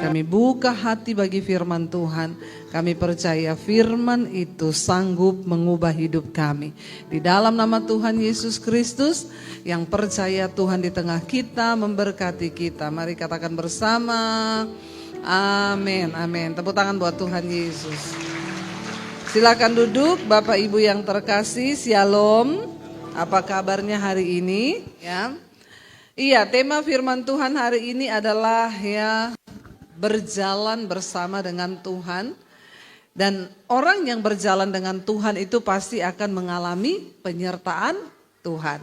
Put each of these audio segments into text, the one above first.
Kami buka hati bagi firman Tuhan. Kami percaya firman itu sanggup mengubah hidup kami. Di dalam nama Tuhan Yesus Kristus, yang percaya Tuhan di tengah kita, memberkati kita. Mari katakan bersama, amin, amin. Tepuk tangan buat Tuhan Yesus. Silakan duduk, Bapak Ibu yang terkasih, Shalom. Apa kabarnya hari ini? Ya. Iya, tema firman Tuhan hari ini adalah berjalan bersama dengan Tuhan. Dan orang yang berjalan dengan Tuhan itu pasti akan mengalami penyertaan Tuhan.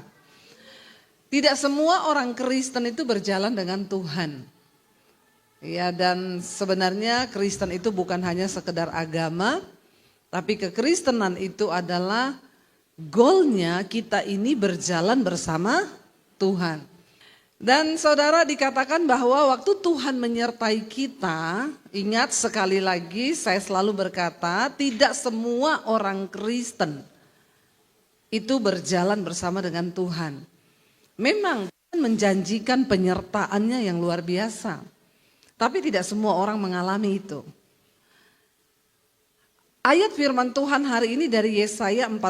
Tidak semua orang Kristen itu berjalan dengan Tuhan. Ya, dan sebenarnya Kristen itu bukan hanya sekedar agama, tapi kekristenan itu adalah goalnya kita ini berjalan bersama Tuhan. Dan saudara, dikatakan bahwa waktu Tuhan menyertai kita, ingat sekali lagi saya selalu berkata, tidak semua orang Kristen itu berjalan bersama dengan Tuhan. Memang Tuhan menjanjikan penyertaannya yang luar biasa, tapi tidak semua orang mengalami itu. Ayat firman Tuhan hari ini dari Yesaya 41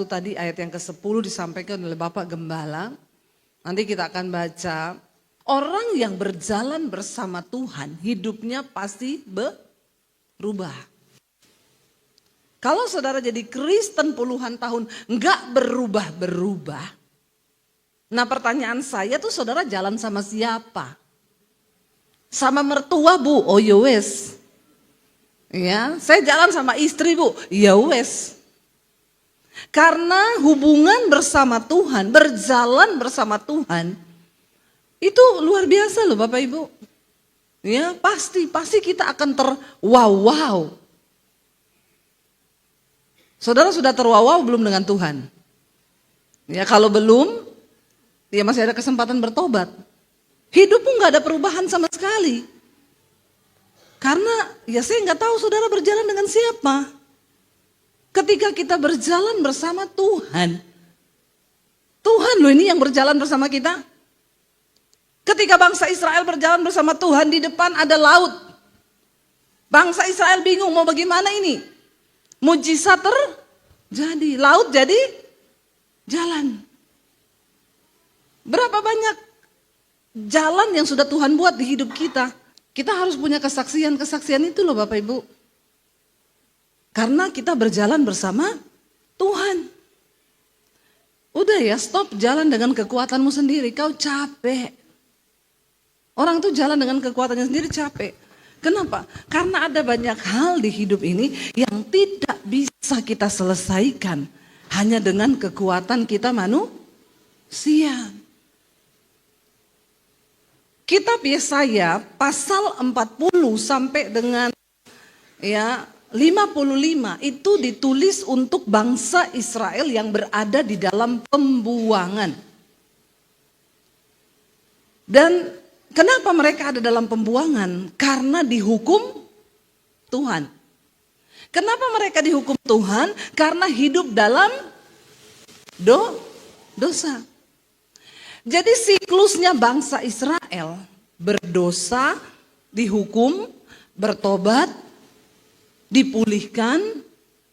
tadi, ayat yang ke-10 disampaikan oleh Bapak Gembala. Nanti kita akan baca, orang yang berjalan bersama Tuhan hidupnya pasti berubah. Kalau saudara jadi Kristen puluhan tahun enggak berubah-berubah. Nah, pertanyaan saya tuh, saudara jalan sama siapa? Sama mertua, Bu? Oh ya wes. Ya, saya jalan sama istri, Bu. Ya wes. Karena hubungan bersama Tuhan, berjalan bersama Tuhan, itu luar biasa loh Bapak Ibu. Ya, pasti kita akan terwow-wow. Saudara sudah terwow-wow belum dengan Tuhan? Ya, kalau belum, ya masih ada kesempatan bertobat. Hidupmu gak ada perubahan sama sekali. Karena ya saya gak tahu saudara berjalan dengan siapa. Ketika kita berjalan bersama Tuhan, Tuhan loh ini yang berjalan bersama kita. Ketika bangsa Israel berjalan bersama Tuhan, di depan ada laut. Bangsa Israel bingung mau bagaimana ini. Mujizat terjadi, laut jadi jalan. Berapa banyak jalan yang sudah Tuhan buat di hidup kita. Kita harus punya kesaksian-kesaksian itu loh Bapak Ibu. Karena kita berjalan bersama Tuhan. Udah ya, stop jalan dengan kekuatanmu sendiri, kau capek. Orang tuh jalan dengan kekuatannya sendiri capek. Kenapa? Karena ada banyak hal di hidup ini yang tidak bisa kita selesaikan hanya dengan kekuatan kita manusia. Kitab Yesaya pasal 40 sampai dengan 55 itu ditulis untuk bangsa Israel yang berada di dalam pembuangan. Dan kenapa mereka ada dalam pembuangan? Karena dihukum Tuhan. Kenapa mereka dihukum Tuhan? Karena hidup dalam dosa. Jadi siklusnya bangsa Israel berdosa, dihukum, bertobat, dipulihkan,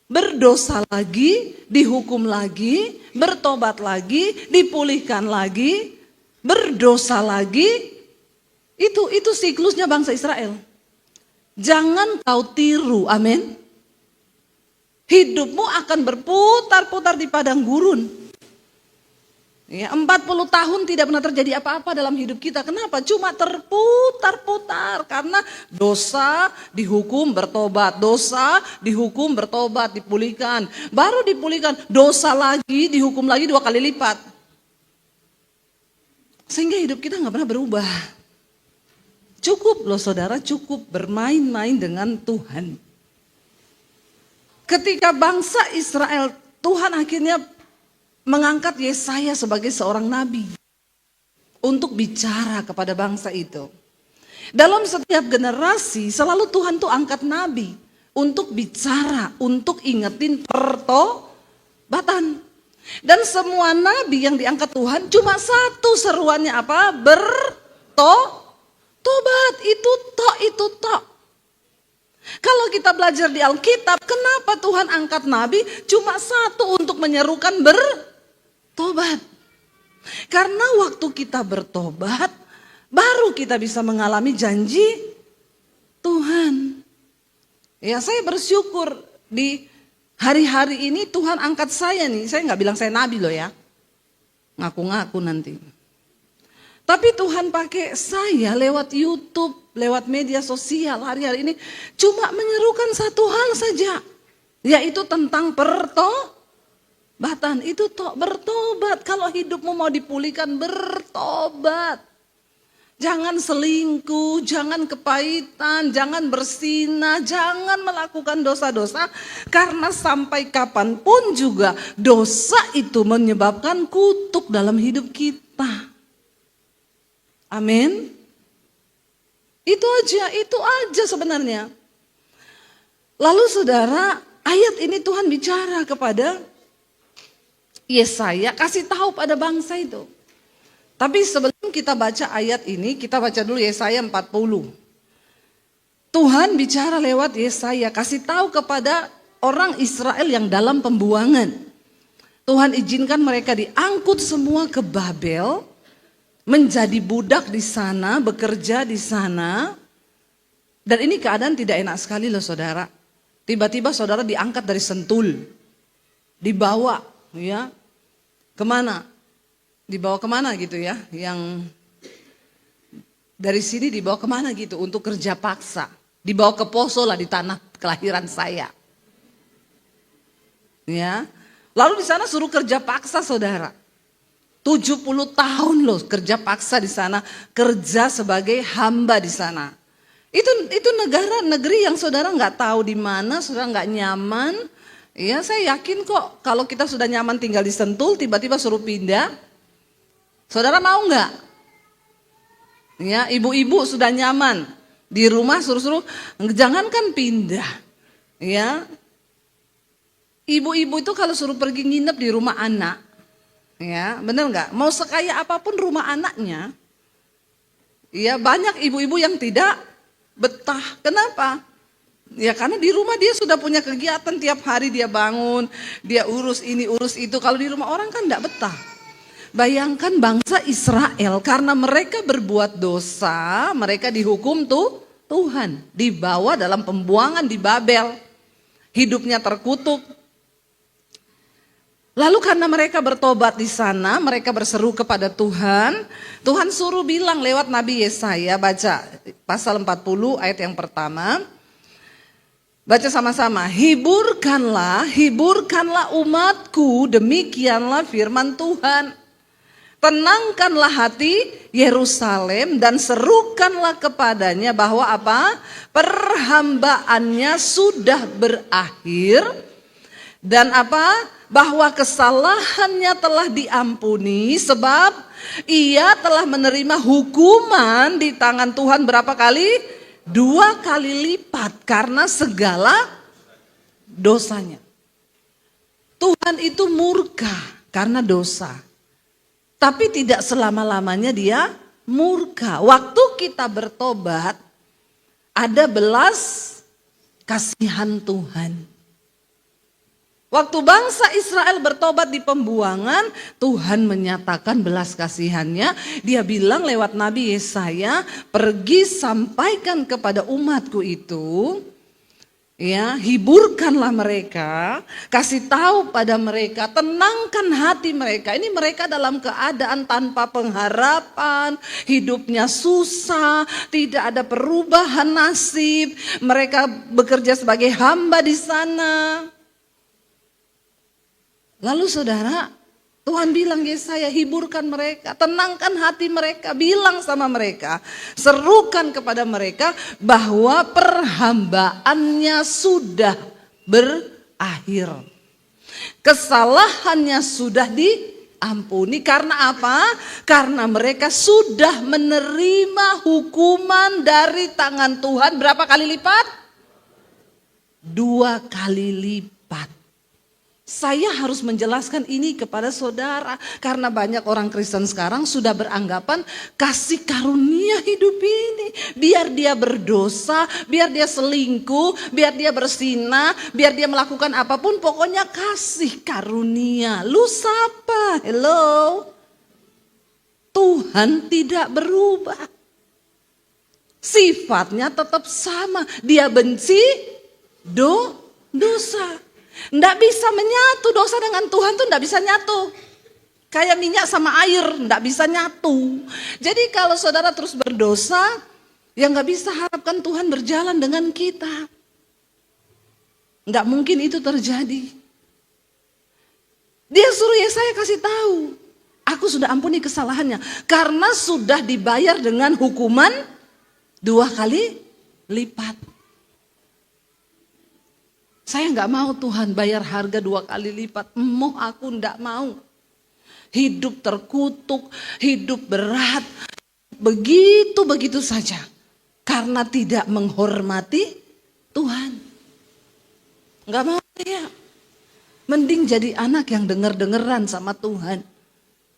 berdosa lagi, dihukum lagi, bertobat lagi, dipulihkan lagi, berdosa lagi. Itu siklusnya bangsa Israel. Jangan kau tiru, amin. Hidupmu akan berputar-putar di padang gurun. Ya, 40 tahun tidak pernah terjadi apa-apa dalam hidup kita. Kenapa? Cuma terputar-putar. Karena dosa, dihukum, bertobat. Dosa, dihukum, bertobat, dipulihkan. Baru dipulihkan, dosa lagi, dihukum lagi 2 kali lipat. Sehingga hidup kita gak pernah berubah. Cukup loh saudara, cukup bermain-main dengan Tuhan. Ketika bangsa Israel, Tuhan akhirnya mengangkat Yesaya sebagai seorang nabi untuk bicara kepada bangsa itu. Dalam setiap generasi selalu Tuhan tuh angkat nabi untuk bicara, untuk ingetin pertobatan. Dan semua nabi yang diangkat Tuhan cuma satu seruannya apa? Bertobat. bertobat, itu tok. Kalau kita belajar di Alkitab, kenapa Tuhan angkat nabi cuma satu untuk menyerukan bertobat? Karena waktu kita bertobat, baru kita bisa mengalami janji Tuhan. Ya, saya bersyukur di hari-hari ini Tuhan angkat saya nih. Saya nggak bilang saya nabi loh ya, ngaku-ngaku nanti. Tapi Tuhan pakai saya lewat YouTube, lewat media sosial hari-hari ini cuma menyerukan satu hal saja, yaitu tentang pertobatan. Itu bertobat. Kalau hidupmu mau dipulihkan, bertobat. Jangan selingkuh, jangan kepahitan, jangan bersinah, jangan melakukan dosa-dosa. Karena sampai kapanpun juga dosa itu menyebabkan kutuk dalam hidup kita. Amin. Itu aja sebenarnya. Lalu saudara, ayat ini Tuhan bicara kepada Yesaya, kasih tahu pada bangsa itu. Tapi sebelum kita baca ayat ini, kita baca dulu Yesaya 40. Tuhan bicara lewat Yesaya, kasih tahu kepada orang Israel yang dalam pembuangan. Tuhan izinkan mereka diangkut semua ke Babel, menjadi budak di sana, bekerja di sana. Dan ini keadaan tidak enak sekali loh saudara. Tiba-tiba saudara diangkat dari Sentul, dibawa ya kemana? Dibawa kemana gitu ya? Yang dari sini dibawa kemana gitu untuk kerja paksa. Dibawa ke Poso lah, di tanah kelahiran saya. Ya, lalu di sana suruh kerja paksa saudara. 70 tahun loh kerja paksa di sana, kerja sebagai hamba di sana. Itu negeri yang saudara nggak tahu di mana, saudara nggak nyaman. Ya, saya yakin kok kalau kita sudah nyaman tinggal di Sentul, tiba-tiba suruh pindah, saudara mau nggak? Ya, ibu-ibu sudah nyaman di rumah, suruh jangankan pindah. Ya, ibu-ibu itu kalau suruh pergi nginep di rumah anak, ya benar nggak? Mau sekaya apapun rumah anaknya, ya banyak ibu-ibu yang tidak betah. Kenapa? Ya karena di rumah dia sudah punya kegiatan tiap hari, dia bangun, dia urus ini urus itu. Kalau di rumah orang kan tidak betah. Bayangkan bangsa Israel, karena mereka berbuat dosa, mereka dihukum Tuhan, dibawa dalam pembuangan di Babel, hidupnya terkutuk. Lalu karena mereka bertobat di sana, mereka berseru kepada Tuhan. Tuhan suruh bilang lewat Nabi Yesaya, baca pasal 40 ayat yang pertama. Baca sama-sama, hiburkanlah umatku, demikianlah firman Tuhan. Tenangkanlah hati Yerusalem dan serukanlah kepadanya bahwa apa? Perhambaannya sudah berakhir dan apa? Bahwa kesalahannya telah diampuni sebab ia telah menerima hukuman di tangan Tuhan berapa kali? 2 kali lipat karena segala dosanya. Tuhan itu murka karena dosa. Tapi tidak selama-lamanya dia murka. Waktu kita bertobat, ada belas kasihan Tuhan. Waktu bangsa Israel bertobat di pembuangan, Tuhan menyatakan belas kasihannya. Dia bilang lewat Nabi Yesaya, pergi sampaikan kepada umatku itu, ya, hiburkanlah mereka, kasih tahu pada mereka, tenangkan hati mereka. Ini mereka dalam keadaan tanpa pengharapan, hidupnya susah, tidak ada perubahan nasib. Mereka bekerja sebagai hamba di sana. Lalu saudara, Tuhan bilang Yesaya, hiburkan mereka, tenangkan hati mereka, bilang sama mereka, serukan kepada mereka bahwa perhambaannya sudah berakhir. Kesalahannya sudah diampuni. Karena apa? Karena mereka sudah menerima hukuman dari tangan Tuhan berapa kali lipat? 2 kali lipat. Saya harus menjelaskan ini kepada saudara karena banyak orang Kristen sekarang sudah beranggapan kasih karunia hidup ini biar dia berdosa, biar dia selingkuh, biar dia bersinah, biar dia melakukan apapun, pokoknya kasih karunia. Lu siapa? Hello? Tuhan tidak berubah. Sifatnya tetap sama. Dia benci dosa. Nggak bisa menyatu, dosa dengan Tuhan tuh nggak bisa nyatu. Kayak minyak sama air, nggak bisa nyatu. Jadi kalau saudara terus berdosa, ya nggak bisa harapkan Tuhan berjalan dengan kita. Nggak mungkin itu terjadi. Dia suruh Yesaya kasih tahu, aku sudah ampuni kesalahannya. Karena sudah dibayar dengan hukuman 2 kali lipat. Saya nggak mau Tuhan bayar harga 2 kali lipat. Aku nggak mau. Hidup terkutuk, hidup berat, begitu saja. Karena tidak menghormati Tuhan. Nggak mau ya. Mending jadi anak yang denger-dengeran sama Tuhan.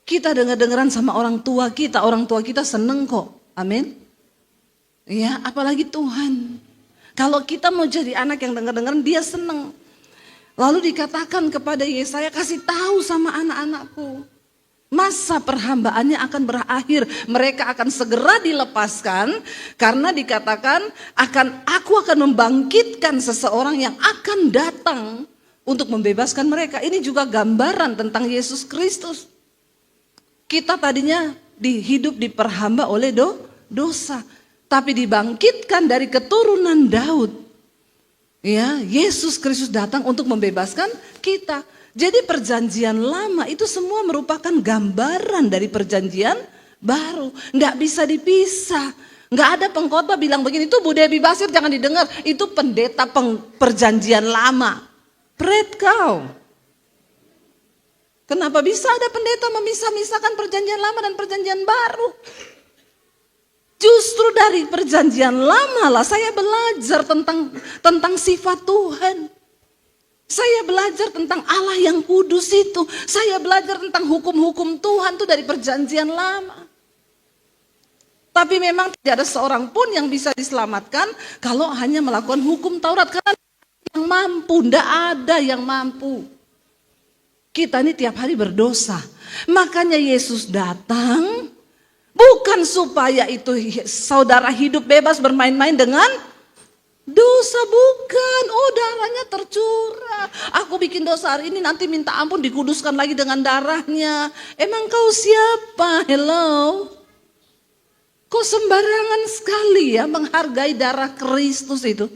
Kita denger-dengeran sama orang tua kita seneng kok. Amin. Ya, apalagi Tuhan. Kalau kita mau jadi anak yang denger-dengeran, dia seneng. Lalu dikatakan kepada Yesaya, kasih tahu sama anak-anakku. Masa perhambaannya akan berakhir. Mereka akan segera dilepaskan. Karena dikatakan, aku akan membangkitkan seseorang yang akan datang untuk membebaskan mereka. Ini juga gambaran tentang Yesus Kristus. Kita tadinya hidup diperhamba oleh dosa. Tapi dibangkitkan dari keturunan Daud. Ya, Yesus Kristus datang untuk membebaskan kita. Jadi perjanjian lama itu semua merupakan gambaran dari perjanjian baru. Nggak bisa dipisah. Nggak ada pengkhotbah bilang begini, itu Bu Debbie Basir jangan didengar. Itu pendeta perjanjian lama. Pret kau. Kenapa bisa ada pendeta memisah-misahkan perjanjian lama dan perjanjian baru? Justru dari perjanjian lama lah saya belajar tentang sifat Tuhan. Saya belajar tentang Allah yang kudus itu. Saya belajar tentang hukum-hukum Tuhan itu dari perjanjian lama. Tapi memang tidak ada seorang pun yang bisa diselamatkan kalau hanya melakukan hukum Taurat. Karena yang mampu, tidak ada yang mampu. Kita ini tiap hari berdosa. Makanya Yesus datang. Bukan supaya itu saudara hidup bebas bermain-main dengan dosa, bukan. Oh, darahnya tercurah. Aku bikin dosa hari ini, nanti minta ampun dikuduskan lagi dengan darahnya. Emang kau siapa? Hello? Kok sembarangan sekali ya menghargai darah Kristus itu?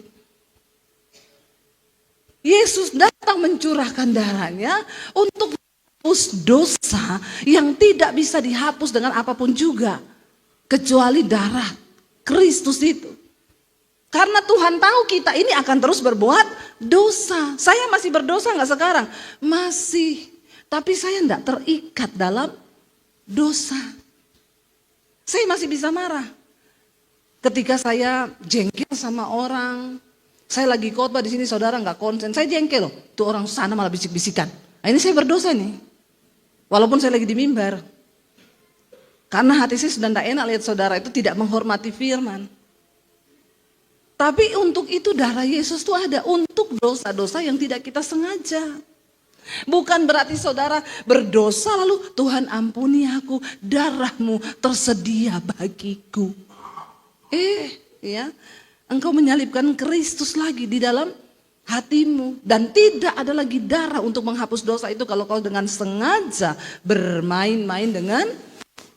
Yesus datang mencurahkan darahnya untuk hapus dosa yang tidak bisa dihapus dengan apapun juga. Kecuali darah Kristus itu. Karena Tuhan tahu kita ini akan terus berbuat dosa. Saya masih berdosa nggak sekarang? Masih. Tapi saya enggak terikat dalam dosa. Saya masih bisa marah. Ketika saya jengkel sama orang. Saya lagi khotbah di sini, saudara nggak konsen. Saya jengkel loh. Tuh orang sana malah bisik-bisikan. Nah, ini saya berdosa nih. Walaupun saya lagi di mimbar. Karena hati saya sudah tidak enak lihat saudara itu tidak menghormati firman. Tapi untuk itu darah Yesus itu ada. Untuk dosa-dosa yang tidak kita sengaja. Bukan berarti saudara berdosa lalu Tuhan ampuni aku. Darahmu tersedia bagiku. Ya, engkau menyalibkan Kristus lagi di dalam hatimu. Dan tidak ada lagi darah untuk menghapus dosa itu kalau kau dengan sengaja bermain-main dengan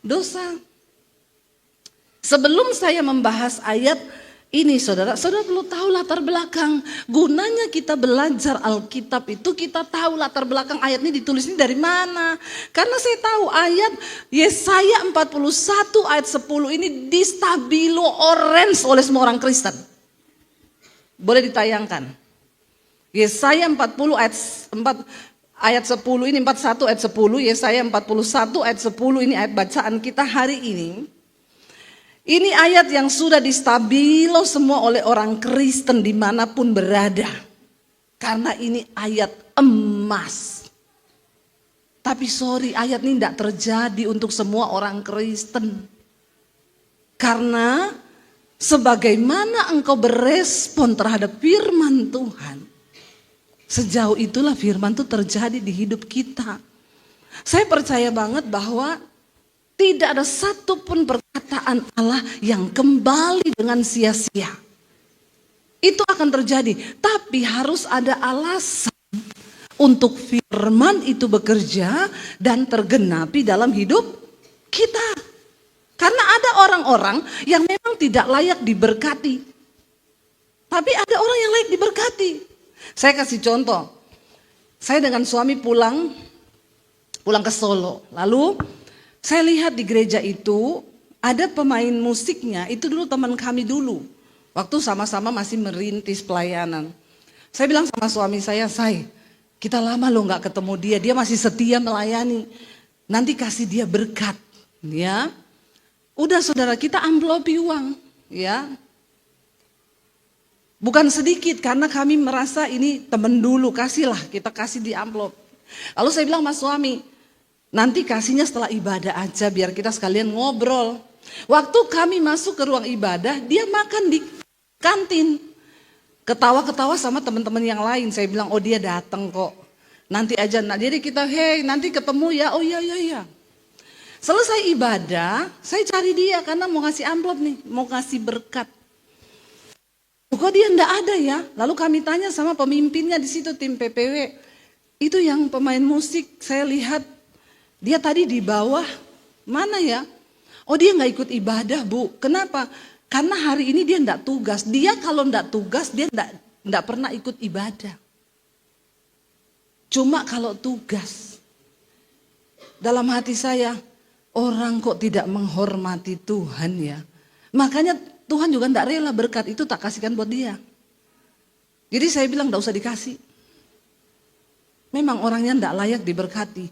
dosa. Sebelum saya membahas ayat ini saudara perlu tahu latar belakang. Gunanya kita belajar Alkitab itu kita tahu latar belakang ayat ini ditulis ini dari mana. Karena saya tahu ayat Yesaya 41 ayat 10 ini distabilo orange oleh semua orang Kristen. Boleh ditayangkan. Yesaya 40 ayat 10 ini 41 ayat 10, Yesaya 41 ayat 10 ini ayat bacaan kita hari ini. Ini ayat yang sudah distabilo semua oleh orang Kristen dimanapun berada. Karena ini ayat emas. Tapi sorry, ayat ini tidak terjadi untuk semua orang Kristen. Karena sebagaimana engkau berespon terhadap firman Tuhan, sejauh itulah firman itu terjadi di hidup kita. Saya percaya banget bahwa tidak ada satupun perkataan Allah yang kembali dengan sia-sia. Itu akan terjadi, tapi harus ada alasan untuk firman itu bekerja dan tergenapi dalam hidup kita. Karena ada orang-orang yang memang tidak layak diberkati. Tapi ada orang yang layak diberkati. Saya kasih contoh. Saya dengan suami pulang ke Solo. Lalu saya lihat di gereja itu ada pemain musiknya. Itu dulu teman kami dulu. Waktu sama-sama masih merintis pelayanan. Saya bilang sama suami saya, kita lama loh gak ketemu dia. Dia masih setia melayani. Nanti kasih dia berkat. Ya, udah saudara, kita amplopi uang. Ya, bukan sedikit karena kami merasa ini temen dulu, kasihlah, kita kasih di amplop. Lalu saya bilang sama suami, nanti kasihnya setelah ibadah aja biar kita sekalian ngobrol. Waktu kami masuk ke ruang ibadah, dia makan di kantin. Ketawa-ketawa sama teman-teman yang lain. Saya bilang, oh dia datang kok. Nanti aja, jadi kita, nanti ketemu ya. Oh iya. Selesai ibadah, saya cari dia karena mau ngasih amplop nih, mau ngasih berkat. Kok dia enggak ada ya? Lalu kami tanya sama pemimpinnya di situ, tim PPW. Itu yang pemain musik, saya lihat dia tadi di bawah, mana ya? Oh dia nggak ikut ibadah Bu, kenapa? Karena hari ini dia enggak tugas. Dia kalau enggak tugas, dia enggak pernah ikut ibadah. Cuma kalau tugas. Dalam hati saya, orang kok tidak menghormati Tuhan ya. Makanya Tuhan juga enggak rela berkat itu tak kasihkan buat dia. Jadi saya bilang enggak usah dikasih. Memang orangnya enggak layak diberkati.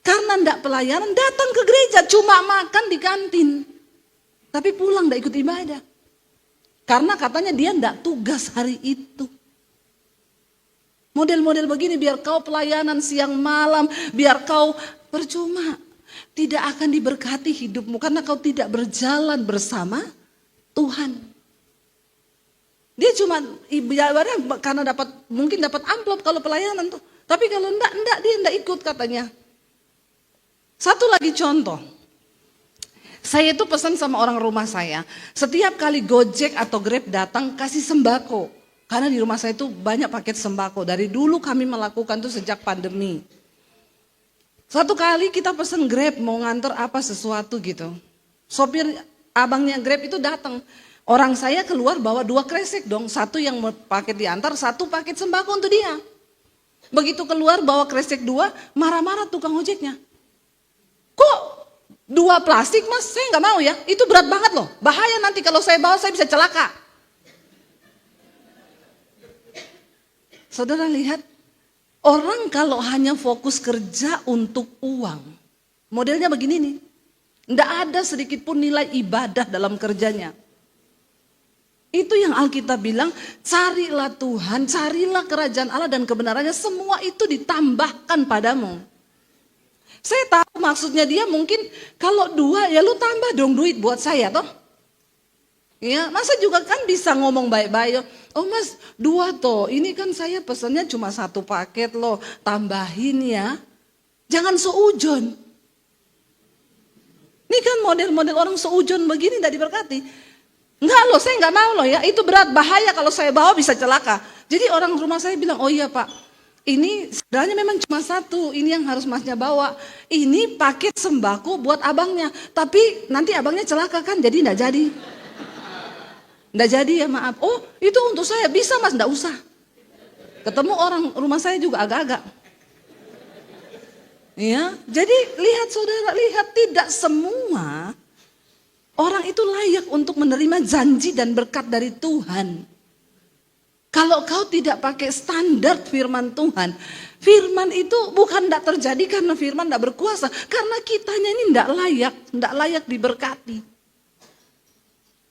Karena enggak pelayanan, datang ke gereja cuma makan di kantin. Tapi pulang enggak ikut ibadah. Karena katanya dia enggak tugas hari itu. Model-model begini biar kau pelayanan siang malam, biar kau percuma. Tidak akan diberkati hidupmu karena kau tidak berjalan bersama Tuhan. Dia cuma ibadah karena mungkin dapat amplop kalau pelayanan tuh. Tapi kalau enggak dia enggak ikut katanya. Satu lagi contoh. Saya itu pesan sama orang rumah saya, setiap kali Gojek atau Grab datang kasih sembako. Karena di rumah saya itu banyak paket sembako. Dari dulu kami melakukan itu sejak pandemi. Satu kali kita pesan Grab mau nganter apa sesuatu gitu. Sopir abangnya Grab itu datang. Orang saya keluar bawa 2 kresek dong. Satu yang paket diantar, 1 paket sembako untuk dia. Begitu keluar bawa kresek 2, marah-marah tukang ojeknya. Kok 2 plastik mas, saya nggak mau ya, itu berat banget loh, bahaya nanti kalau saya bawa saya bisa celaka. Saudara lihat, orang kalau hanya fokus kerja untuk uang, modelnya begini nih, nggak ada sedikit pun nilai ibadah dalam kerjanya. Itu yang Alkitab bilang, carilah Tuhan, carilah kerajaan Allah dan kebenarannya, semua itu ditambahkan padamu. Saya tahu maksudnya dia mungkin kalau 2 ya lu tambah dong duit buat saya toh. Ya, masa juga kan bisa ngomong baik-baik. Oh mas 2 toh, ini kan saya pesannya cuma 1 paket loh, tambahin ya. Jangan seujon. Ini kan model-model orang seujon begini tidak diberkati. Enggak loh, saya enggak mau loh ya, itu berat, bahaya kalau saya bawa bisa celaka. Jadi orang rumah saya bilang, oh iya pak. Ini sebenarnya memang cuma 1, ini yang harus masnya bawa. Ini paket sembako buat abangnya. Tapi nanti abangnya celaka kan, jadi enggak jadi. Enggak jadi ya maaf. Oh itu untuk saya, bisa mas, enggak usah. Ketemu orang rumah saya juga agak-agak. Ya, jadi lihat saudara, lihat tidak semua orang itu layak untuk menerima janji dan berkat dari Tuhan. Kalau kau tidak pakai standar firman Tuhan, firman itu bukan tidak terjadi karena firman tidak berkuasa, karena kitanya ini tidak layak diberkati.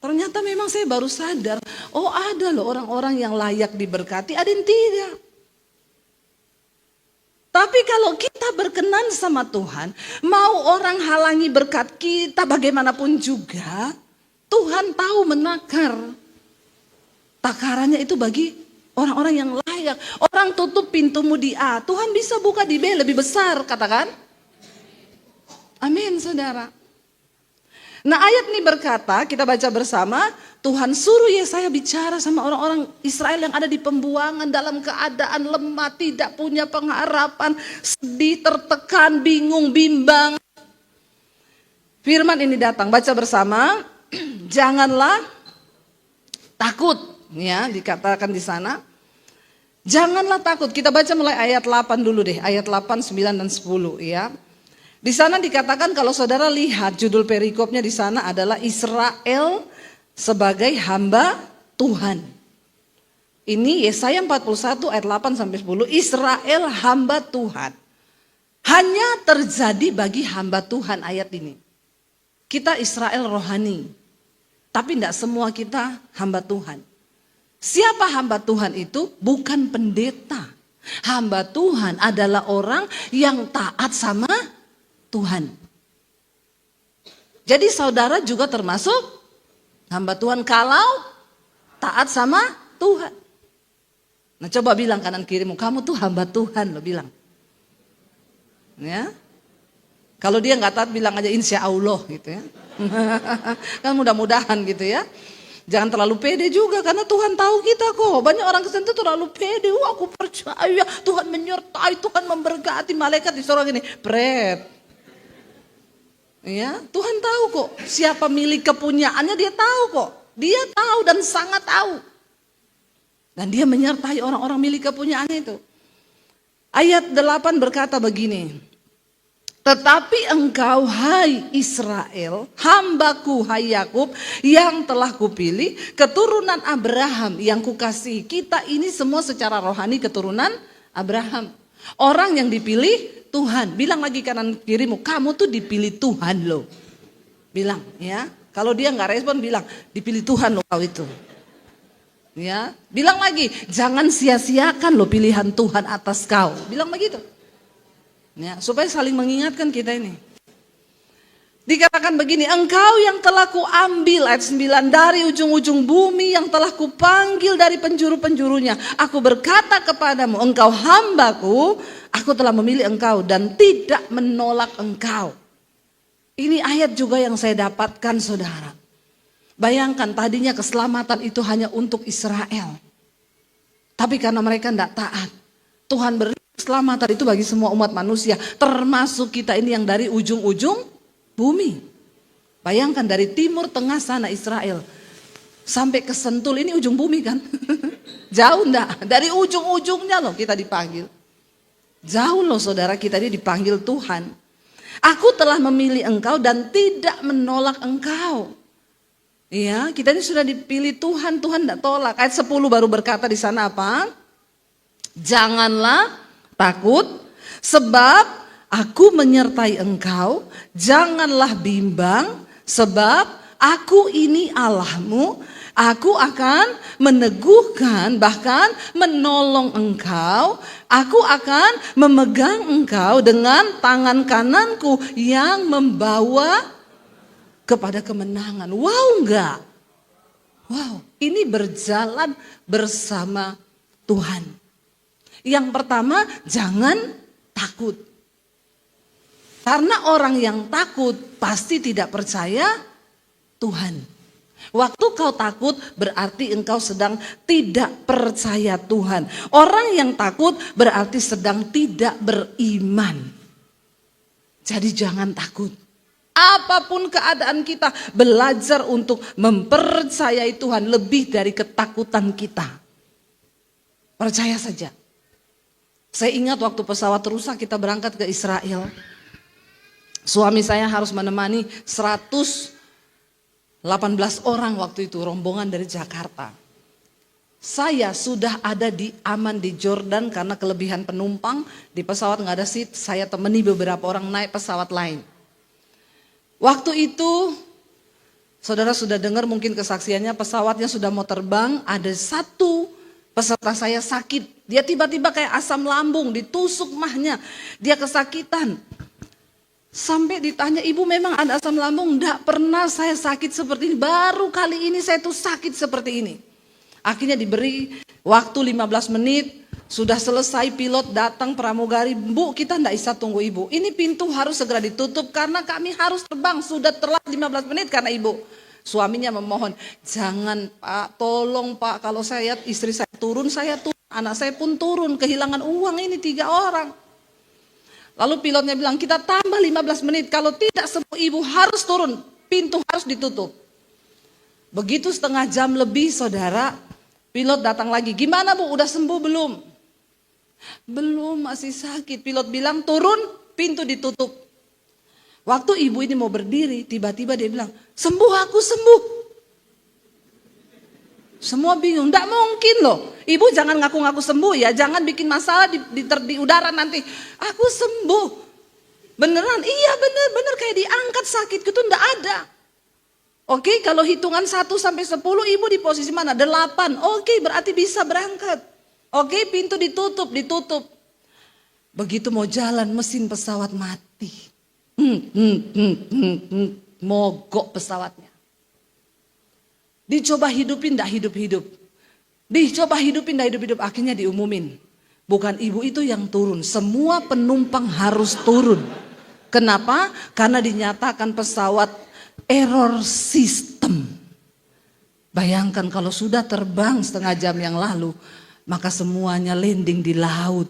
Ternyata memang saya baru sadar, oh ada loh orang-orang yang layak diberkati, ada yang tidak. Tapi kalau kita berkenan sama Tuhan, mau orang halangi berkat kita bagaimanapun juga, Tuhan tahu menakar. Takarannya itu bagi orang-orang yang layak. Orang tutup pintumu di A, Tuhan bisa buka di B lebih besar, katakan. Amin, saudara. Nah, ayat ini berkata, kita baca bersama, Tuhan suruh Yesaya bicara sama orang-orang Israel yang ada di pembuangan dalam keadaan lemah, tidak punya pengharapan, sedih, tertekan, bingung, bimbang. Firman ini datang, baca bersama, janganlah takut, ya, dikatakan di sana. Janganlah takut. Kita baca mulai ayat 8 dulu deh, ayat 8, 9 dan 10, ya. Di sana dikatakan kalau saudara lihat judul perikopnya di sana adalah Israel sebagai hamba Tuhan. Ini Yesaya 41 ayat 8 sampai 10, Israel hamba Tuhan. Hanya terjadi bagi hamba Tuhan ayat ini. Kita Israel rohani, tapi tidak semua kita hamba Tuhan. Siapa hamba Tuhan itu? Bukan pendeta. Hamba Tuhan adalah orang yang taat sama Tuhan. Jadi saudara juga termasuk hamba Tuhan kalau taat sama Tuhan. Nah, coba bilang kanan kirimu, kamu tuh hamba Tuhan, lo bilang. Ya. Kalau dia nggak taat bilang aja insya Allah gitu ya. Kan mudah-mudahan gitu ya. Jangan terlalu pede juga karena Tuhan tahu kita kok. Banyak orang Kristen itu terlalu pede. Aku percaya Tuhan menyertai, Tuhan memberkati, malaikat disuruh gini. Pret. Ya, Tuhan tahu kok siapa milik kepunyaannya, dia tahu kok. Dia tahu dan sangat tahu. Dan dia menyertai orang-orang milik kepunyaannya itu. Ayat 8 berkata begini. Tetapi engkau hai Israel, hambaku hai Yakub yang telah kupilih, keturunan Abraham yang kukasihi. Kita ini semua secara rohani keturunan Abraham. Orang yang dipilih Tuhan. Bilang lagi kanan kirimu, kamu tuh dipilih Tuhan loh. Bilang ya. Kalau dia nggak respon bilang, dipilih Tuhan loh kau itu. Ya, bilang lagi, jangan sia-siakan loh pilihan Tuhan atas kau. Bilang begitu. Ya, supaya saling mengingatkan kita ini. Dikatakan begini, engkau yang telah kuambil, ayat 9, dari ujung-ujung bumi, yang telah kupanggil dari penjuru-penjurunya. Aku berkata kepadamu, engkau hambaku, aku telah memilih engkau dan tidak menolak engkau. Ini ayat juga yang saya dapatkan, saudara. Bayangkan tadinya keselamatan itu hanya untuk Israel. Tapi karena mereka tidak taat, Tuhan beri keselamatan itu bagi semua umat manusia. Termasuk kita ini yang dari ujung-ujung bumi. Bayangkan dari timur tengah sana Israel sampai ke Sentul, ini ujung bumi kan. Jauh enggak? Dari ujung-ujungnya loh kita dipanggil. Jauh loh saudara, kita ini dipanggil Tuhan. Aku telah memilih engkau dan tidak menolak engkau. Iya, kita ini sudah dipilih Tuhan, Tuhan enggak tolak. Ayat 10 baru berkata di sana apa? Janganlah takut sebab aku menyertai engkau, janganlah bimbang, sebab aku ini Allahmu, aku akan meneguhkan bahkan menolong engkau, aku akan memegang engkau dengan tangan kananku yang membawa kepada kemenangan. Wow enggak? Wow, ini berjalan bersama Tuhan. Yang pertama, jangan takut. Karena orang yang takut pasti tidak percaya Tuhan. Waktu kau takut berarti engkau sedang tidak percaya Tuhan. Orang yang takut berarti sedang tidak beriman. Jadi jangan takut. Apapun keadaan kita, belajar untuk mempercayai Tuhan lebih dari ketakutan kita. Percaya saja. Saya ingat waktu pesawat rusak kita berangkat ke Israel. Suami saya harus menemani 118 orang waktu itu, rombongan dari Jakarta. Saya sudah ada aman di Jordan karena kelebihan penumpang. Di pesawat nggak ada seat, saya temani beberapa orang naik pesawat lain. Waktu itu, saudara sudah dengar mungkin kesaksiannya, pesawatnya sudah mau terbang, ada satu peserta saya sakit. Dia tiba-tiba kayak asam lambung, ditusuk mahnya, dia kesakitan. Sampai ditanya, ibu memang ada asam lambung? Enggak pernah saya sakit seperti ini. Baru kali ini saya tuh sakit seperti ini. Akhirnya diberi waktu 15 menit. Sudah selesai, pilot datang pramugari. Bu, kita enggak bisa tunggu ibu. Ini pintu harus segera ditutup karena kami harus terbang. Sudah telat 15 menit karena ibu. Suaminya memohon, jangan Pak, tolong Pak. Kalau saya lihat istri saya turun, anak saya pun turun. Kehilangan uang ini 3 orang. Lalu pilotnya bilang, kita tambah 15 menit. Kalau tidak sembuh ibu harus turun. Pintu harus ditutup. Begitu setengah jam lebih saudara, pilot datang lagi. Gimana bu, udah sembuh belum? Belum, masih sakit. Pilot bilang turun, pintu ditutup. Waktu ibu ini mau berdiri, tiba-tiba dia bilang, sembuh aku sembuh. Semua bingung, enggak mungkin loh. Ibu jangan ngaku-ngaku sembuh ya, jangan bikin masalah di udara nanti. Aku sembuh. Beneran? Iya bener kayak diangkat sakit itu enggak ada. Oke, kalau hitungan 1 sampai 10 ibu di posisi mana? 8. Oke, berarti bisa berangkat. Oke, pintu ditutup. Begitu mau jalan mesin pesawat mati. Mogok pesawatnya. Dicoba hidupin, enggak hidup-hidup. Dicoba hidupin, enggak hidup-hidup. Akhirnya diumumin. Bukan ibu itu yang turun. Semua penumpang harus turun. Kenapa? Karena dinyatakan pesawat error system. Bayangkan kalau sudah terbang setengah jam yang lalu, maka semuanya landing di laut.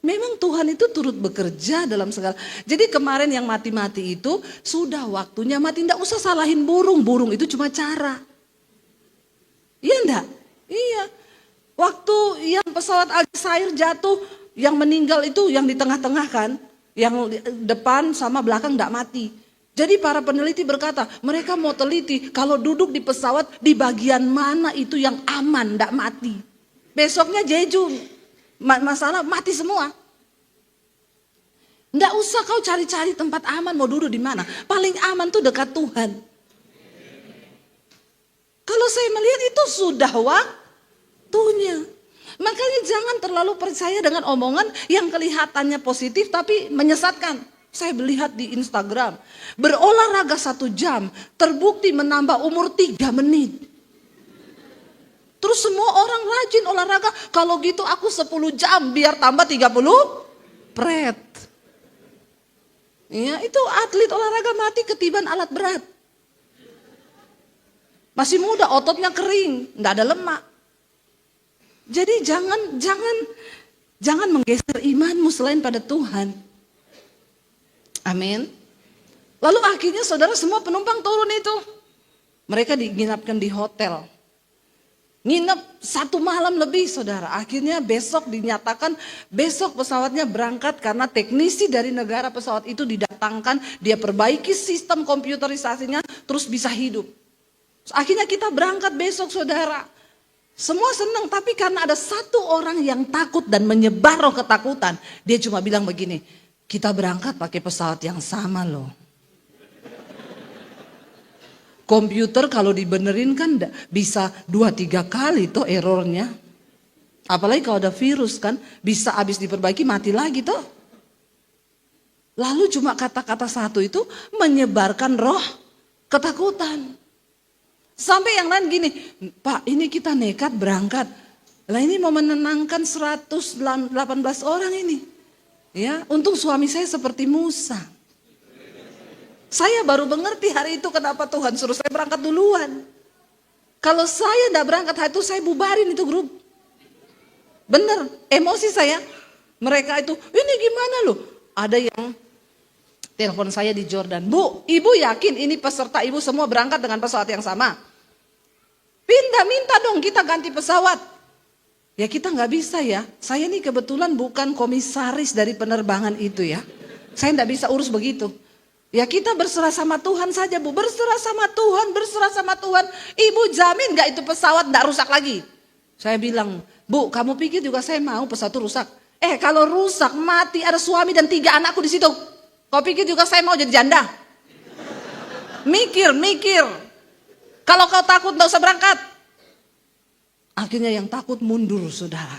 Memang Tuhan itu turut bekerja dalam segala. Jadi kemarin yang mati-mati itu sudah waktunya mati. Tidak usah salahin burung. Burung itu cuma cara. Iya enggak? Iya. Waktu yang pesawat Aljazair jatuh, yang meninggal itu yang di tengah-tengah kan. Yang depan sama belakang enggak mati. Jadi para peneliti berkata, mereka mau teliti kalau duduk di pesawat di bagian mana itu yang aman, enggak mati. Besoknya Jeju, masalah mati semua. Enggak usah kau cari-cari tempat aman mau duduk di mana. Paling aman tuh dekat Tuhan. Kalau saya melihat itu sudah waktunya. Makanya jangan terlalu percaya dengan omongan yang kelihatannya positif tapi menyesatkan. Saya melihat di Instagram, berolahraga 1 jam, terbukti menambah umur 3 menit. Terus semua orang rajin olahraga, kalau gitu aku 10 jam biar tambah 30 pret. Ya, itu atlet olahraga mati ketiban alat berat. Masih muda, ototnya kering, nggak ada lemak. Jadi jangan menggeser imanmu selain pada Tuhan. Amin. Lalu akhirnya saudara semua penumpang turun itu. Mereka diinapkan di hotel. Nginep 1 malam lebih saudara. Akhirnya besok dinyatakan besok pesawatnya berangkat karena teknisi dari negara pesawat itu didatangkan. Dia perbaiki sistem komputerisasinya terus bisa hidup. Akhirnya kita berangkat besok saudara. Semua senang tapi karena ada 1 orang yang takut dan menyebar roh ketakutan. Dia cuma bilang begini. Kita berangkat pakai pesawat yang sama loh. Komputer kalau dibenerin kan bisa 2-3 kali tuh errornya. Apalagi kalau ada virus kan bisa habis diperbaiki mati lagi tuh. Lalu cuma kata-kata 1 itu menyebarkan roh ketakutan. Sampai yang lain gini, Pak ini kita nekat berangkat. Lah ini mau menenangkan 118 orang ini. Ya, untung suami saya seperti Musa. Saya baru mengerti hari itu kenapa Tuhan suruh saya berangkat duluan. Kalau saya enggak berangkat hari itu saya bubarin itu grup. Bener, emosi saya. Mereka itu, ini gimana loh? Ada yang telepon saya di Jordan. Bu, ibu yakin ini peserta ibu semua berangkat dengan pesawat yang sama? Minta dong kita ganti pesawat. Ya kita nggak bisa ya. Saya nih kebetulan bukan komisaris dari penerbangan itu ya. Saya nggak bisa urus begitu. Ya kita berserah sama Tuhan saja bu. Berserah sama Tuhan. Ibu jamin nggak itu pesawat nggak rusak lagi? Saya bilang, bu kamu pikir juga saya mau pesawat itu rusak? Kalau rusak mati ada suami dan 3 anakku di situ. Kau pikir juga saya mau jadi janda? Mikir. Kalau kau takut nggak usah berangkat. Akhirnya yang takut mundur saudara.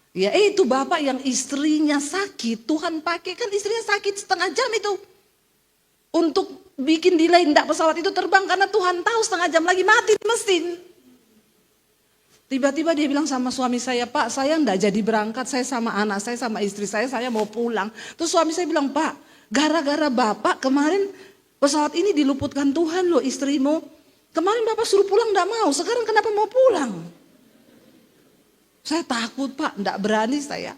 Ya itu bapak yang istrinya sakit, Tuhan pakai kan istrinya sakit setengah jam itu. Untuk bikin delay ndak pesawat itu terbang karena Tuhan tahu setengah jam lagi mati mesin. Tiba-tiba dia bilang sama suami saya, Pak saya ndak jadi berangkat, saya sama anak saya sama istri saya mau pulang. Terus suami saya bilang, Pak gara-gara bapak kemarin pesawat ini diluputkan Tuhan loh istrimu. Kemarin bapak suruh pulang ndak mau, sekarang kenapa mau pulang? Saya takut Pak, ndak berani saya.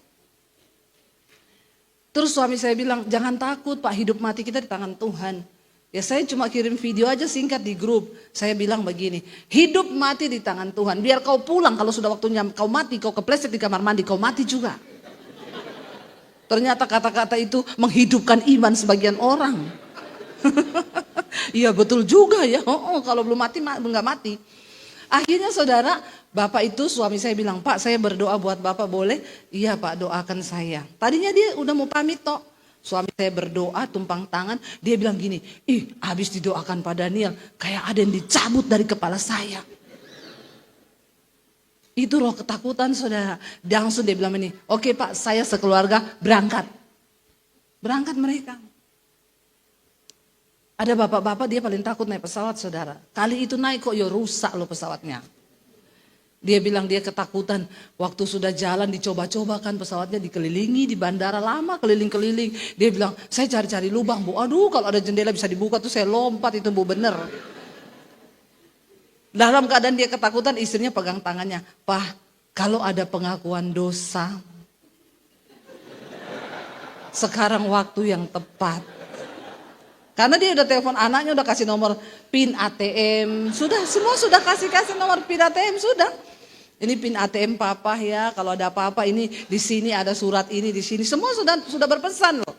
Terus suami saya bilang, jangan takut Pak, hidup mati kita di tangan Tuhan. Ya saya cuma kirim video aja singkat di grup. Saya bilang begini, hidup mati di tangan Tuhan. Biar kau pulang kalau sudah waktunya kau mati, kau kepleset di kamar mandi, kau mati juga. Ternyata kata-kata itu menghidupkan iman sebagian orang. Iya betul juga ya, kalau belum mati nggak mati. Akhirnya saudara, bapak itu suami saya bilang, Pak saya berdoa buat bapak boleh? Iya Pak doakan saya. Tadinya dia udah mau pamit toh. Suami saya berdoa tumpang tangan, dia bilang gini, habis didoakan Pak Daniel kayak ada yang dicabut dari kepala saya. Itu roh ketakutan saudara. Dan langsung dia bilang ini, oke Pak saya sekeluarga berangkat. Berangkat mereka. Ada bapak-bapak dia paling takut naik pesawat saudara. Kali itu naik kok ya rusak loh pesawatnya. Dia bilang dia ketakutan. Waktu sudah jalan dicoba-coba kan pesawatnya dikelilingi di bandara lama keliling-keliling. Dia bilang saya cari-cari lubang Bu. Aduh kalau ada jendela bisa dibuka tuh saya lompat itu Bu bener. Dalam keadaan dia ketakutan istrinya pegang tangannya. Pak kalau ada pengakuan dosa. Sekarang waktu yang tepat. Karena dia udah telepon anaknya, udah kasih nomor PIN ATM. Sudah, semua sudah kasih nomor PIN ATM, sudah. Ini PIN ATM papa ya, kalau ada apa-apa ini di sini ada surat ini di sini. Semua sudah berpesan loh.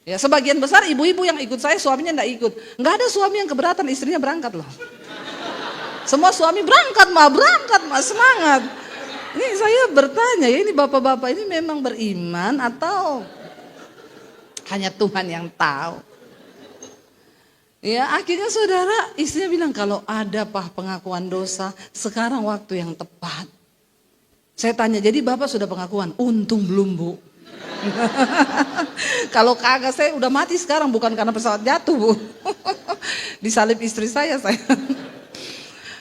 Ya, sebagian besar ibu-ibu yang ikut saya, suaminya enggak ikut. Enggak ada suami yang keberatan, istrinya berangkat loh. Semua suami berangkat mah semangat. Ini saya bertanya ya, ini bapak-bapak ini memang beriman atau hanya Tuhan yang tahu? Ya akhirnya saudara istrinya bilang kalau ada Pak pengakuan dosa sekarang waktu yang tepat. Saya tanya jadi bapak sudah pengakuan? Untung belum Bu. Kalau kagak saya udah mati sekarang bukan karena pesawat jatuh Bu. Disalib istri saya.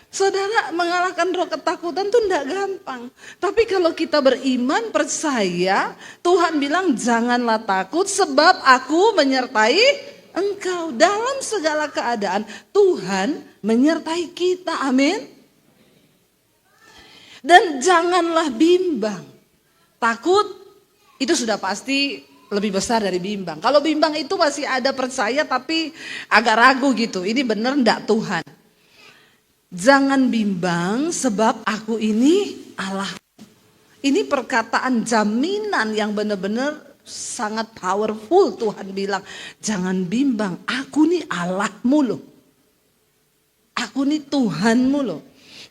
Saudara mengalahkan roh ketakutan tuh enggak gampang. Tapi kalau kita beriman percaya Tuhan bilang janganlah takut sebab aku menyertai engkau dalam segala keadaan Tuhan menyertai kita, amin. Dan janganlah bimbang. Takut itu sudah pasti lebih besar dari bimbang. Kalau bimbang itu masih ada percaya tapi agak ragu gitu. Ini benar enggak Tuhan? Jangan bimbang sebab aku ini Allah. Ini perkataan jaminan yang benar-benar sangat powerful. Tuhan bilang jangan bimbang, aku nih Allahmu loh. Aku nih Tuhanmu loh.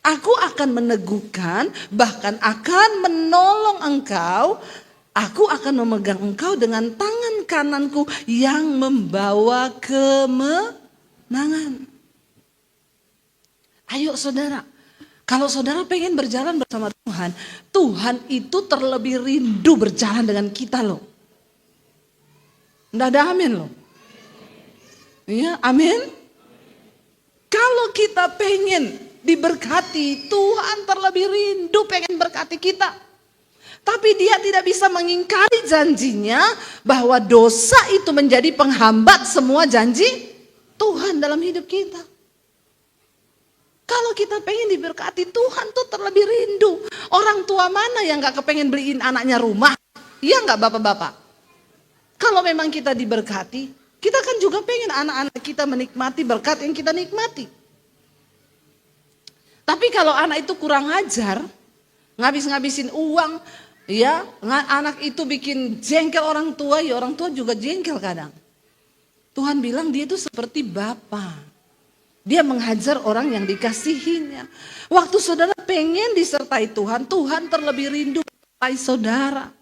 Aku akan meneguhkan bahkan akan menolong engkau. Aku akan memegang engkau dengan tangan kananku yang membawa kemenangan. Ayo saudara, kalau saudara pengen berjalan bersama Tuhan, Tuhan itu terlebih rindu berjalan dengan kita loh. Nggak ada amin loh. Iya, amin. Kalau kita pengen diberkati, Tuhan terlebih rindu pengen berkati kita. Tapi dia tidak bisa mengingkari janjinya bahwa dosa itu menjadi penghambat semua janji Tuhan dalam hidup kita. Kalau kita pengen diberkati, Tuhan tuh terlebih rindu. Orang tua mana yang gak kepengen beliin anaknya rumah? Iya gak bapak-bapak? Kalau memang kita diberkati, kita kan juga pengen anak-anak kita menikmati berkat yang kita nikmati. Tapi kalau anak itu kurang ajar, ngabis-ngabisin uang, ya anak itu bikin jengkel orang tua, ya orang tua juga jengkel kadang. Tuhan bilang dia itu seperti bapa. Dia menghajar orang yang dikasihinya. Waktu saudara pengen disertai Tuhan, Tuhan terlebih rindu menyertai saudara.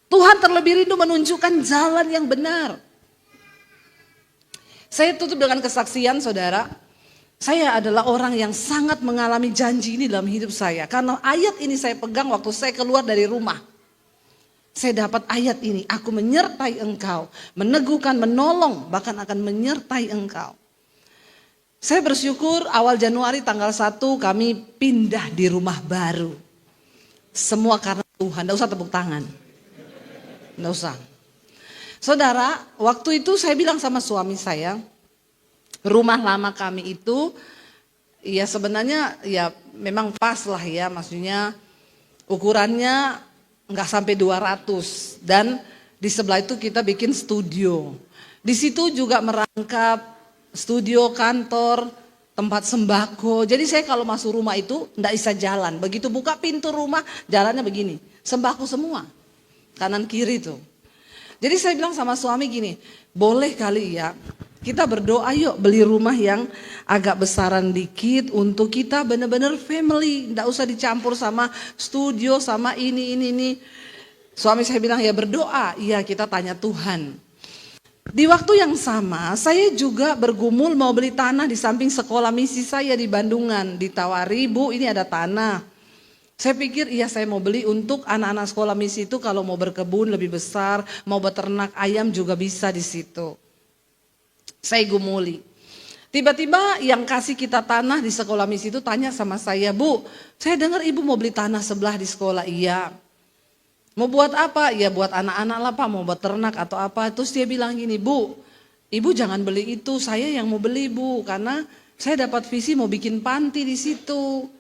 Tuhan terlebih rindu menunjukkan jalan yang benar. Saya tutup dengan kesaksian saudara. Saya adalah orang yang sangat mengalami janji ini dalam hidup saya. Karena ayat ini saya pegang waktu saya keluar dari rumah. Saya dapat ayat ini, aku menyertai engkau, meneguhkan, menolong, bahkan akan menyertai engkau. Saya bersyukur awal Januari tanggal 1 kami pindah di rumah baru. Semua karena Tuhan, tidak usah tepuk tangan. Tidak usah. Saudara, waktu itu saya bilang sama suami saya, rumah lama kami itu ya sebenarnya ya memang pas lah ya, maksudnya ukurannya nggak sampai 200 dan di sebelah itu kita bikin studio. Di situ juga merangkap studio, kantor, tempat sembako. Jadi saya kalau masuk rumah itu nggak bisa jalan. Begitu buka pintu rumah jalannya begini, sembako semua, kanan kiri tuh. Jadi saya bilang sama suami gini, boleh kali ya kita berdoa yuk beli rumah yang agak besaran dikit untuk kita benar-benar family. Nggak usah dicampur sama studio sama ini. Suami saya bilang ya berdoa, iya kita tanya Tuhan. Di waktu yang sama saya juga bergumul mau beli tanah di samping sekolah misi saya di Bandungan. Ditawari, Bu ini ada tanah. Saya pikir iya saya mau beli untuk anak-anak sekolah misi itu kalau mau berkebun lebih besar, mau beternak ayam juga bisa di situ. Saya gumuli. Tiba-tiba yang kasih kita tanah di sekolah misi itu tanya sama saya, Bu, saya dengar ibu mau beli tanah sebelah di sekolah. Iya. Mau buat apa? Ya buat anak-anak lah Pak, mau beternak atau apa. Terus dia bilang gini, Bu, ibu jangan beli itu, saya yang mau beli Bu, karena saya dapat visi mau bikin panti di situ.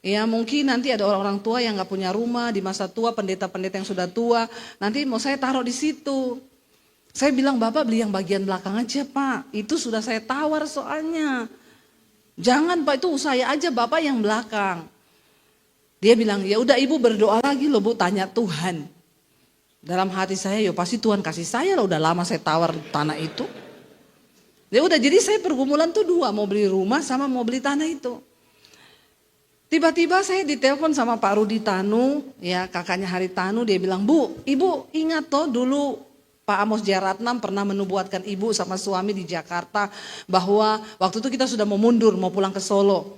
Ya mungkin nanti ada orang-orang tua yang gak punya rumah di masa tua, pendeta-pendeta yang sudah tua, nanti mau saya taruh di situ. Saya bilang Bapak beli yang bagian belakang aja Pak, itu sudah saya tawar soalnya. Jangan Pak, itu saya aja Bapak yang belakang. Dia bilang ya udah ibu berdoa lagi loh Bu, tanya Tuhan. Dalam hati saya ya pasti Tuhan kasih saya lah, udah lama saya tawar tanah itu. Ya udah jadi saya pergumulan tuh dua, mau beli rumah sama mau beli tanah itu. Tiba-tiba saya ditelepon sama Pak Rudi Tanu, ya kakaknya Hari Tanu, dia bilang, Bu, ibu ingat toh dulu Pak Amos Jaratnam pernah menubuatkan ibu sama suami di Jakarta bahwa waktu itu kita sudah mau mundur, mau pulang ke Solo,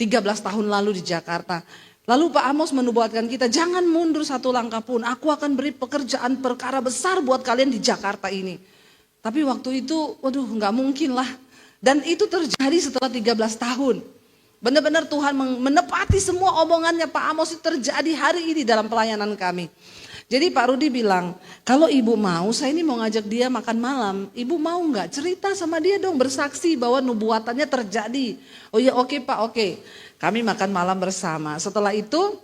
13 tahun lalu di Jakarta. Lalu Pak Amos menubuatkan kita, jangan mundur satu langkah pun, aku akan beri pekerjaan perkara besar buat kalian di Jakarta ini. Tapi waktu itu, waduh nggak mungkin lah. Dan itu terjadi setelah 13 tahun. Benar-benar Tuhan menepati semua omongannya Pak Amos itu terjadi hari ini dalam pelayanan kami. Jadi Pak Rudi bilang, kalau ibu mau, saya ini mau ngajak dia makan malam. Ibu mau nggak cerita sama dia dong, bersaksi bahwa nubuatannya terjadi. Oh iya oke Pak, oke. Kami makan malam bersama. Setelah itu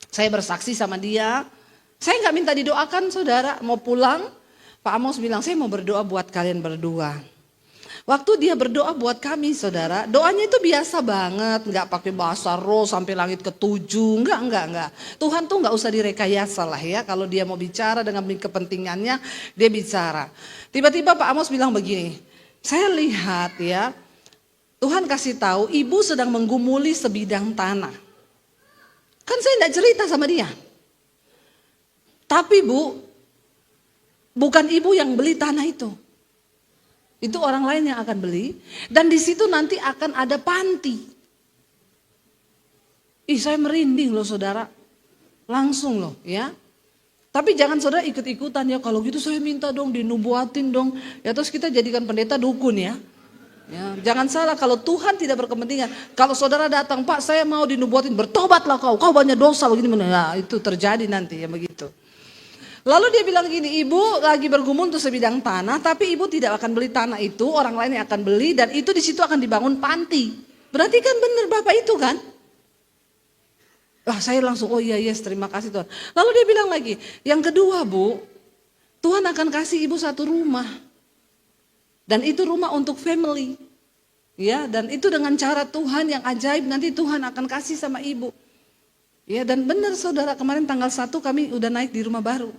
saya bersaksi sama dia. Saya nggak minta didoakan saudara, mau pulang. Pak Amos bilang, saya mau berdoa buat kalian berdua. Waktu dia berdoa buat kami saudara, doanya itu biasa banget, nggak pakai bahasa roh sampai langit ketujuh, enggak. Tuhan tuh nggak usah direkayasa lah ya, kalau dia mau bicara dengan kepentingannya, dia bicara. Tiba-tiba Pak Amos bilang begini, saya lihat ya, Tuhan kasih tahu ibu sedang menggumuli sebidang tanah. Kan saya nggak cerita sama dia. Tapi Bu, bukan ibu yang beli tanah itu. Itu orang lain yang akan beli dan di situ nanti akan ada panti. Ih, saya merinding loh saudara. Langsung loh ya. Tapi jangan saudara ikut-ikutan ya, kalau gitu saya minta dong dinubuatin dong. Ya terus kita jadikan pendeta dukun ya. Ya, jangan salah, kalau Tuhan tidak berkepentingan. Kalau saudara datang, Pak saya mau dinubuatin, bertobatlah kau banyak dosa begini. Nah, itu terjadi nanti ya begitu. Lalu dia bilang gini, ibu lagi bergumul untuk sebidang tanah, tapi ibu tidak akan beli tanah itu, orang lain yang akan beli dan itu di situ akan dibangun panti. Berarti kan benar Bapak itu kan? Wah saya langsung, oh iya yes terima kasih Tuhan. Lalu dia bilang lagi, yang kedua Bu, Tuhan akan kasih ibu satu rumah. Dan itu rumah untuk family. Ya, dan itu dengan cara Tuhan yang ajaib nanti Tuhan akan kasih sama ibu. Ya, dan benar saudara, kemarin tanggal 1 kami udah naik di rumah baru.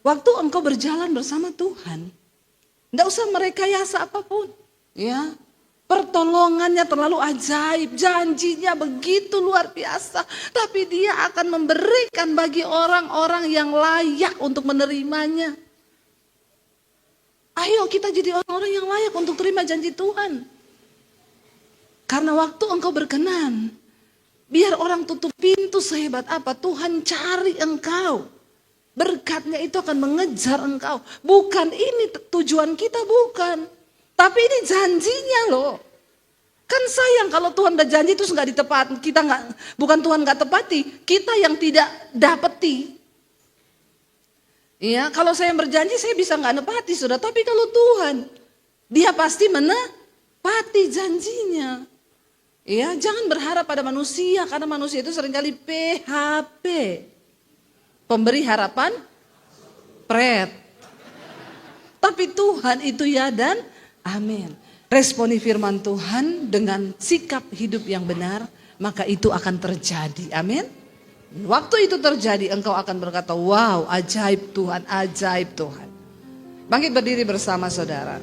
Waktu engkau berjalan bersama Tuhan, enggak usah merekayasa apapun. Ya, pertolongannya terlalu ajaib, janjinya begitu luar biasa. Tapi dia akan memberikan bagi orang-orang yang layak untuk menerimanya. Ayo kita jadi orang-orang yang layak untuk terima janji Tuhan. Karena waktu engkau berkenan, biar orang tutup pintu sehebat apa, Tuhan cari engkau. Berkatnya itu akan mengejar engkau. Bukan ini tujuan kita, bukan. Tapi ini janjinya loh. Kan sayang kalau Tuhan udah janji terus nggak ditepati. Kita nggak, bukan Tuhan nggak tepati, kita yang tidak dapeti. Iya, kalau saya yang berjanji saya bisa nggak nepati sudah. Tapi kalau Tuhan, Dia pasti menepati janjinya. Iya, jangan berharap pada manusia karena manusia itu seringkali PHP. Pemberi harapan pret. Tapi Tuhan itu ya dan amin. Responi firman Tuhan dengan sikap hidup yang benar, maka itu akan terjadi. Amin. Waktu itu terjadi, engkau akan berkata, wow, ajaib Tuhan, ajaib Tuhan. Bangkit berdiri bersama saudara.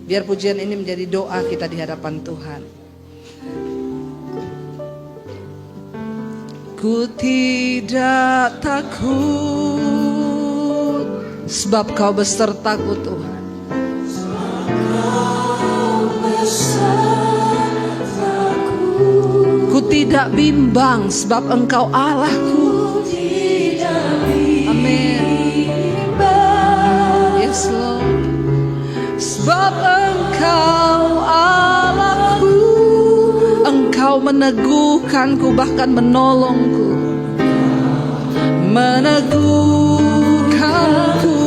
Biar pujian ini menjadi doa kita di hadapan Tuhan. Ku tidak takut, sebab kau besertaku Tuhan. Ku tidak bimbang, sebab engkau Allahku. Amin. Yes Lord. Sebab engkau Allahku, engkau meneguhkanku bahkan menolongku. Meneguhkanku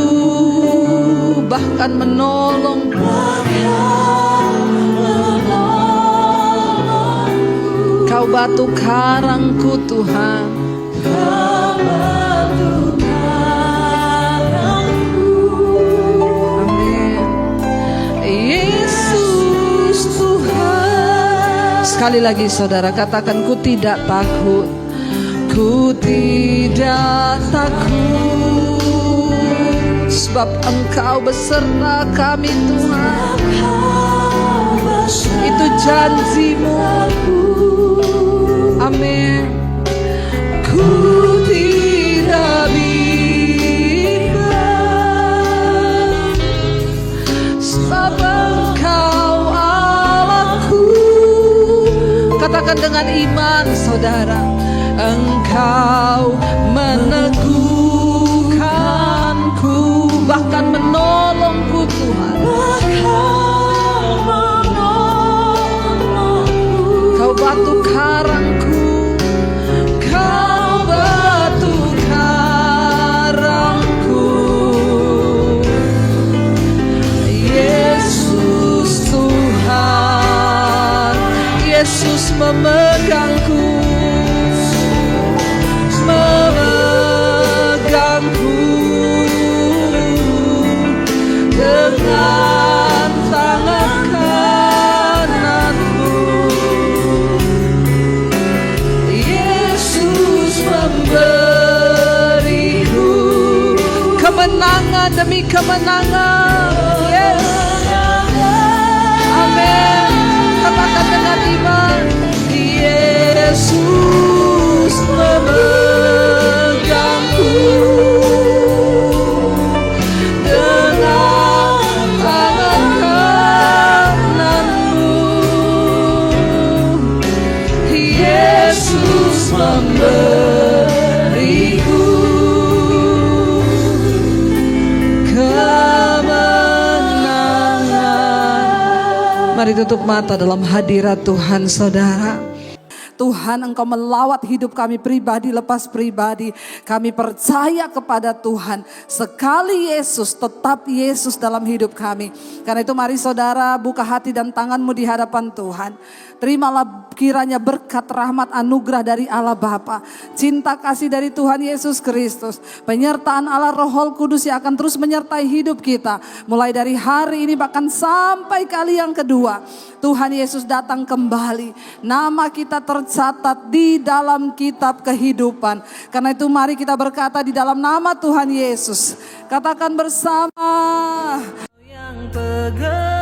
bahkan menolongku. Kau batu karangku Tuhan. Amin. Yesus Tuhan. Sekali lagi saudara katakan, ku tidak takut. Ku tidak takut, sebab engkau beserta kami Tuhan. Itu janjimu. Amin. Ku tidak bimbang, sebab engkau Allahku. Katakan dengan iman saudara, engkau meneguhkanku bahkan menolongku Tuhan. Kau batu karangku, kau batu karangku. Yesus Tuhan, Yesus memegangku, memegangku dengan tangan kananmu. Yesus memberiku kemenangan demi kemenangan. Yes. Amin. Katakan dengan iman, Yesus memegangku dengan tangan kananmu. Yesus memberiku kemenangan. Mari tutup mata dalam hadirat Tuhan saudara. Tuhan, Engkau melawat hidup kami pribadi lepas pribadi. Kami percaya kepada Tuhan. Sekali Yesus, tetap Yesus dalam hidup kami. Karena itu mari saudara buka hati dan tanganmu di hadapan Tuhan. Terimalah kiranya berkat rahmat anugerah dari Allah Bapa, cinta kasih dari Tuhan Yesus Kristus, penyertaan Allah Roh Kudus yang akan terus menyertai hidup kita. Mulai dari hari ini bahkan sampai kali yang kedua. Tuhan Yesus datang kembali. Nama kita tercatat di dalam kitab kehidupan. Karena itu mari kita berkata di dalam nama Tuhan Yesus. Katakan bersama. Yang tegar.